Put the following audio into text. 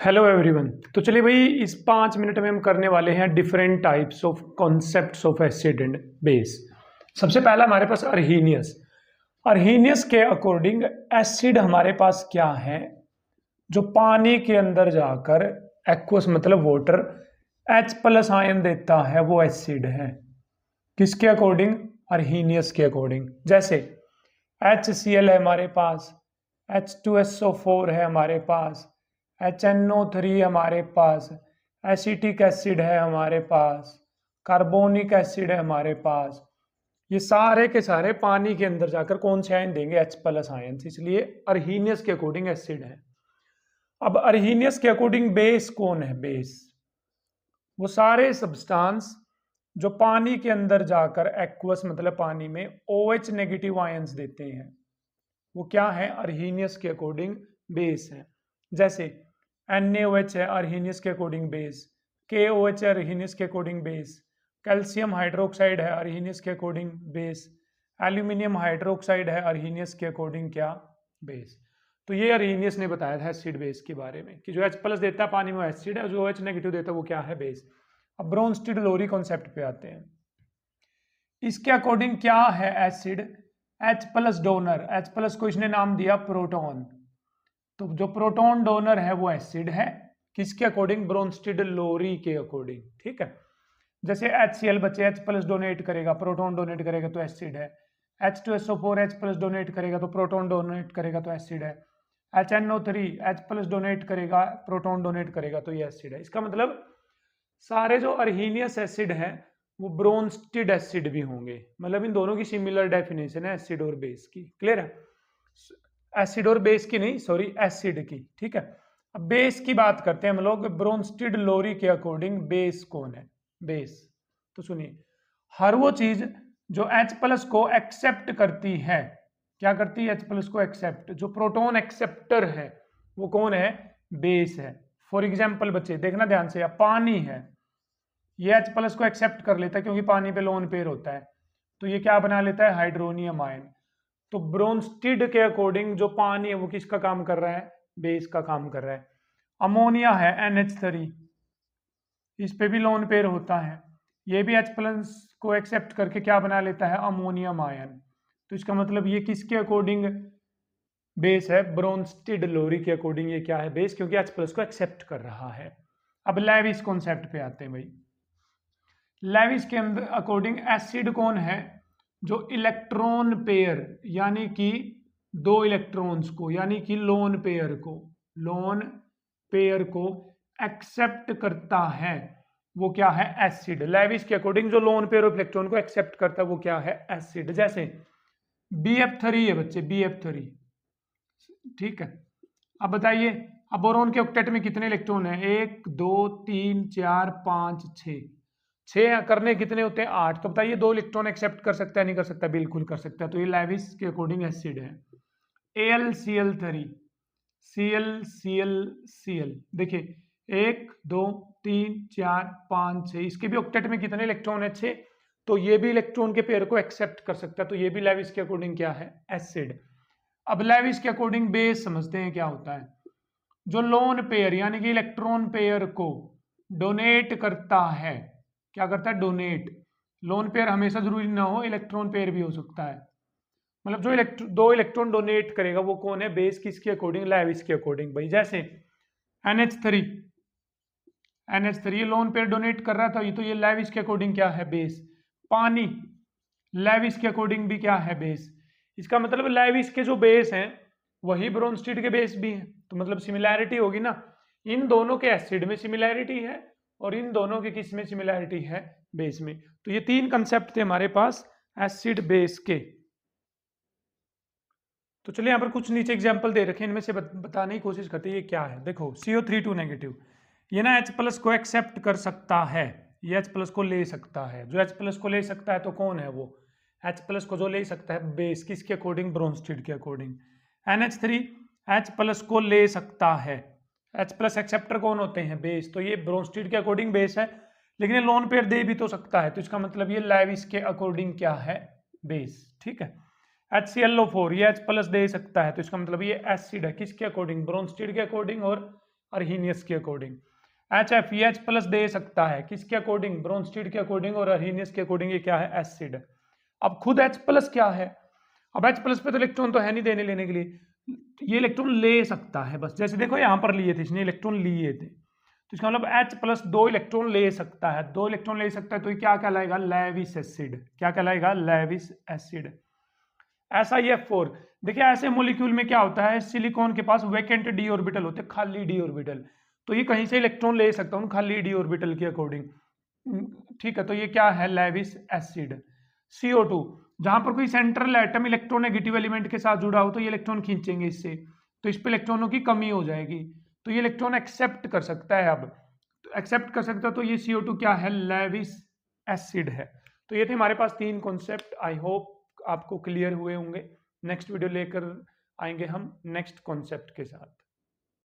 Hello everyone. तो चलिए भाई, इस 5 मिनट में हम करने वाले हैं different types of concepts of acid and base. सबसे पहला हमारे पास अर्हीनियस। अर्हीनियस के अकॉर्डिंग एसिड हमारे पास क्या है, जो पानी के अंदर जाकर एक्वस मतलब वाटर H प्लस आयन देता है, वो एसिड है। किसके अकॉर्डिंग? अर्हीनियस के अकॉर्डिंग। जैसे HCl है हमारे पास, H2SO4 है हमारे पास, HNO3 हमारे पास, एसिटिक एसिड है हमारे पास, कार्बोनिक एसिड है हमारे पास। ये सारे के सारे पानी के अंदर जाकर कौन से आयन देंगे? H प्लस आयन, इसलिए अर्हीनियस के अकॉर्डिंग एसिड है। अब अर्हीनियस के अकॉर्डिंग बेस कौन है? बेस वो सारे सब्सटेंस जो पानी के अंदर जाकर एक्वस मतलब पानी में OH नेगेटिव आयंस देते हैं, वो क्या है? अर्हीनियस के अकॉर्डिंग बेस है। जैसे NaOH है अर्हीनियस के अकॉर्डिंग बेस, KOH है अर्हीनियस के अकॉर्डिंग बेस, कैल्शियम हाइड्रोक्साइड है अर्हीनियस के अकॉर्डिंग बेस, एल्यूमिनियम हाइड्रोक्साइड है अर्हीनियस के अकॉर्डिंग क्या? बेस। तो ये अर्हीनियस ने बताया था एसिड बेस के बारे में कि जो H प्लस देता है पानी में एसिड है, जो OH नेगेटिव देता है वो क्या है? बेस। अब ब्रोंस्टेड लोरी कॉन्सेप्ट पे आते हैं। इसके अकॉर्डिंग क्या है acid? H plus donor, H plus को इसने नाम दिया प्रोटॉन, तो जो प्रोटॉन डोनर है वो एसिड है। किसके अकॉर्डिंग? ब्रोंस्टेड लोरी के अकॉर्डिंग। ठीक है। जैसे HCl बच्चे H प्लस डोनेट करेगा, प्रोटॉन डोनेट करेगा तो एसिड है। H2SO4 H प्लस डोनेट करेगा तो प्रोटॉन डोनेट करेगा तो एसिड है। HNO3 H प्लस डोनेट करेगा, प्रोटॉन डोनेट करेगा तो ये एसिड है। इसका मतलब सारे जो अर्हीनियस एसिड है वो ब्रोंस्टेड एसिड भी होंगे। मतलब इन दोनों की सिमिलर डेफिनेशन है एसिड और बेस की। क्लियर है? एसिड और बेस की नहीं, सॉरी, एसिड की। ठीक है। अब बेस की बात करते हैं हम लोग। ब्रोंस्टेड लोरी के अकॉर्डिंग बेस कौन है? बेस तो सुनिए, हर वो चीज जो H प्लस को एक्सेप्ट करती है, क्या करती है? H प्लस को एक्सेप्ट। जो प्रोटॉन एक्सेप्टर है वो कौन है? बेस है। फॉर एग्जाम्पल बच्चे देखना ध्यान से, पानी है, ये H प्लस को एक्सेप्ट कर लेता है क्योंकि पानी पे लोन पेयर होता है, तो ये क्या बना लेता है? Hydronium ion. तो ब्रोंस्टेड के अकॉर्डिंग जो पानी है वो किसका काम कर रहा है? बेस का काम कर रहा है। अमोनिया है NH3, इस पे भी लोन पेयर होता है, ये भी H प्लस को एक्सेप्ट करके क्या बना लेता है? Ammonium ion. तो इसका मतलब ये किसके अकॉर्डिंग बेस है? ब्रोंस्टेड लोरी के अकॉर्डिंग ये क्या है? बेस, क्योंकि H प्लस को एक्सेप्ट कर रहा है। अब लेविस कॉन्सेप्ट पे आते हैं भाई। लेविस के अंदर अकॉर्डिंग एसिड कौन है? जो इलेक्ट्रॉन पेयर यानी कि दो इलेक्ट्रॉन्स को, यानी कि लोन पेयर को एक्सेप्ट करता है, वो क्या है? एसिड। लेविस के अकॉर्डिंग जो लोन पेयर ऑफ इलेक्ट्रॉन को एक्सेप्ट करता है वो क्या है? एसिड। जैसे BF3 है बच्चे, BF3। ठीक है। अब बताइए, अब बोरोन के ऑक्टेट में कितने इलेक्ट्रॉन है? 1 2 3 4 5 6। 6 करने कितने होते हैं? 8। तो बताइए, 2 इलेक्ट्रॉन एक्सेप्ट कर सकता है नहीं कर सकता? बिल्कुल कर सकता है। तो ये लेविस के अकॉर्डिंग एसिड है। AlCl3, Cl देखिए 1 2 3 4 5 6, इसके भी ऑक्टेट में कितने इलेक्ट्रॉन है? 6। तो ये भी इलेक्ट्रॉन के पेयर को एक्सेप्ट कर सकता है, तो ये भी लेविस के अकॉर्डिंग क्या है? एसिड। अब लेविस के अकॉर्डिंग बेस समझते हैं क्या होता है। जो लोन पेयर यानी कि इलेक्ट्रॉन पेयर को डोनेट करता है, क्या करता है? डोनेट। लोन पेयर हमेशा जरूरी ना हो, इलेक्ट्रॉन पेयर भी हो सकता है। मतलब जो दो इलेक्ट्रॉन डोनेट करेगा वो कौन है? बेस। किसके अकॉर्डिंग? लेविस के अकॉर्डिंग भाई। जैसे NH3 लोन पेयर डोनेट कर रहा था, ये तो ये लेविस के अकॉर्डिंग क्या है? बेस। पानी लेविस के अकॉर्डिंग भी क्या है? बेस। इसका मतलब लेविस के जो बेस हैं वही ब्रोंस्टेड के बेस भी हैं, तो मतलब सिमिलैरिटी होगी ना। इन दोनों के एसिड में सिमिलैरिटी है और इन दोनों के किस में सिमिलैरिटी है? बेस में। तो ये 3 कंसेप्ट थे हमारे पास एसिड बेस के। तो चलिए यहाँ पर कुछ नीचे एग्जाम्पल दे रखे हैं, इनमें से बताने की कोशिश करते हैं ये क्या है। देखो CO3 नेगेटिव, ये ना H प्लस को एक्सेप्ट कर सकता है, ये H प्लस को ले सकता है। जो H प्लस को ले सकता है तो कौन है वो? H प्लस को जो ले सकता है बेस। किसके अकॉर्डिंग? ब्रोंस्टेड के अकॉर्डिंग। NH3 H प्लस को ले सकता है, H प्लस एक्सेप्टर कौन होते हैं? बेस। तो ये ब्रोंस्टेड के अकॉर्डिंग बेस है, लेकिन ये लोन पेयर दे भी तो सकता है, तो इसका मतलब ये लेविस के अकॉर्डिंग क्या है? बेस। ठीक है। HClO4 ये H प्लस दे सकता है, तो इसका मतलब ये एसिड है। किसके अकॉर्डिंग? ब्रोंस्टेड के अकॉर्डिंग और अर्हीनियस के अकॉर्डिंग। HFEH प्लस दे सकता है किसके अकॉर्डिंग, ब्रोंस्टीड के अकॉर्डिंग, और अर्हीनियस के अकॉर्डिंग ये क्या है, एसिड। अब खुद H प्लस क्या है, अब H प्लस पे तो इलेक्ट्रॉन तो है नहीं देने लेने के लिए, ये इलेक्ट्रॉन ले सकता है बस, जैसे देखो यहाँ पर लिए थे इसने इलेक्ट्रॉन लिए थे, तो इसका मतलब H प्लस 2 इलेक्ट्रॉन ले सकता है, 2 इलेक्ट्रॉन ले सकता है, तो ये क्या कहलाएगा, लेविस एसिड। क्या कहलाएगा, लेविस एसिड। SiF4, देखिए ऐसे मॉलिक्यूल में क्या होता है, सिलिकॉन के पास वैकेंट डी ऑर्बिटल होते हैं, खाली डी ऑर्बिटल, तो ये कहीं से इलेक्ट्रॉन ले सकता हूँ खाली डी ऑर्बिटल के अकॉर्डिंग। ठीक है, तो ये क्या है, लेविस एसिड। CO2, जहां पर कोई सेंट्रल एटम इलेक्ट्रोनेगेटिव एलिमेंट के साथ जुड़ा हो तो ये इलेक्ट्रॉन खींचेंगे इससे, तो इस पे इलेक्ट्रॉनों की कमी हो जाएगी, तो ये इलेक्ट्रॉन एक्सेप्ट कर सकता है। अब एक्सेप्ट कर सकता है, तो ये CO2 क्या है, लेविस एसिड है। तो ये थे हमारे पास 3 कॉन्सेप्ट, आई होप आपको क्लियर हुए होंगे। नेक्स्ट वीडियो लेकर आएंगे हम नेक्स्ट कॉन्सेप्ट के साथ।